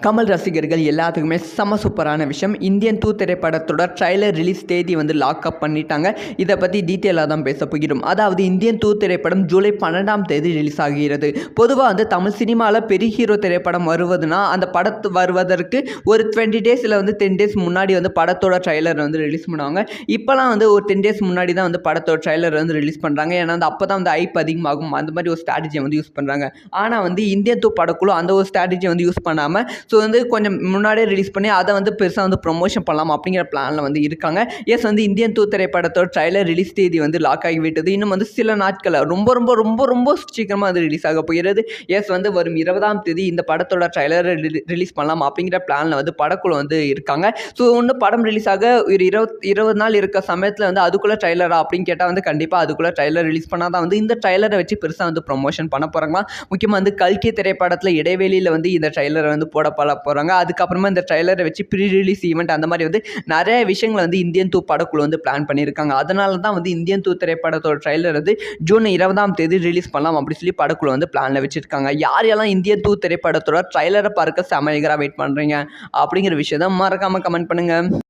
கமல் ரசிகர்கள் எல்லாத்துக்குமே செம சூப்பரான விஷயம். இந்தியன் 2 திரைப்படத்தோட ட்ரைலர் ரிலீஸ் தேதி வந்து லாக்அப் பண்ணிட்டாங்க. இதை பற்றி டீட்டெயிலாக தான் பேச போகிறோம். அதாவது இந்தியன் 2 திரைப்படம் ஜூலை 12ஆம் தேதி ரிலீஸ் ஆகிறது. பொதுவாக வந்து தமிழ் சினிமாவில் பெரிய ஹீரோ திரைப்படம் வருவதுன்னா அந்த படத்து வருவதற்கு ஒரு 20 டேஸ் இல்லை வந்து 10 டேஸ் முன்னாடி வந்து படத்தோட ட்ரைலர் வந்து ரிலீஸ் பண்ணுவாங்க. இப்போலாம் வந்து ஒரு 10 டேஸ் முன்னாடி தான் வந்து படத்தோட ட்ரைலர் வந்து ரிலீஸ் பண்ணுறாங்க. ஏன்னா வந்து அப்போ தான் வந்து ஐப் அதிகமாகும். அந்த மாதிரி ஒரு ஸ்ட்ராட்டஜியை வந்து யூஸ் பண்ணுறாங்க. ஆனால் வந்து இந்தியன் 2 படக்குழு அந்த ஒரு ஸ்ட்ராட்டஜியை வந்து யூஸ் பண்ணாமல் ஸோ வந்து கொஞ்சம் முன்னாடியே ரிலீஸ் பண்ணி அதை வந்து பெருசாக வந்து ப்ரொமோஷன் பண்ணலாம் அப்படிங்கிற பிளானில் வந்து இருக்காங்க. எஸ் வந்து இந்தியன் 2 திரைப்படத்தோட ட்ரைலர் ரிலீஸ் தேதி வந்து லாக் ஆகிவிட்டது. இன்னும் வந்து சில நாட்களில் ரொம்ப ரொம்ப ரொம்ப ரொம்ப சீக்கிரமாக அது ரிலீஸ் ஆக போகிறது. எஸ் வந்து வரும் 20ஆம் தேதி இந்த படத்தோட ட்ரைலர் ரிலீஸ் பண்ணலாம் அப்படிங்கிற பிளானில் வந்து படக்குழு வந்து இருக்காங்க. ஸோ ஒன்று படம் ரிலீஸ் ஆக ஒரு 20 நாள் இருக்க சமயத்தில் வந்து அதுக்குள்ளே ட்ரைலரா அப்படின்னு கேட்டால் வந்து கண்டிப்பாக அதுக்குள்ளே ட்ரைலர் ரிலீஸ் பண்ணால் தான் வந்து இந்த ட்ரைலரை வச்சு பெருசாக வந்து ப்ரொமோஷன் பண்ண போகிறாங்களா. முக்கியமாக வந்து கல்கி திரைப்படத்தில் இடைவெளியில் வந்து இந்த ட்ரைலரை வந்து போட போகிறாங்க. அதுக்கப்புறமா இந்த ட்ரைலரை வச்சு ப்ரீ ரிலீஸ் ஈவெண்ட் அந்த மாதிரி வந்து நிறைய விஷயங்களை வந்து இந்தியன் 2 படக்குழு வந்து பிளான் பண்ணியிருக்காங்க. அதனால தான் வந்து இந்தியன் 2 திரைப்படத்தோட ட்ரைலர் வந்து ஜூன் 20ஆம் தேதி ரிலீஸ் பண்ணலாம் அப்படின்னு சொல்லி படக்குழு வந்து பிளானில் வச்சுருக்காங்க. யாரெல்லாம் இந்தியன் 2 திரைப்படத்தோட ட்ரைலரை பார்க்க செமையாக வெயிட் பண்ணுறீங்க அப்படிங்கிற விஷயத்தை மறக்காமல் கமெண்ட் பண்ணுங்கள்.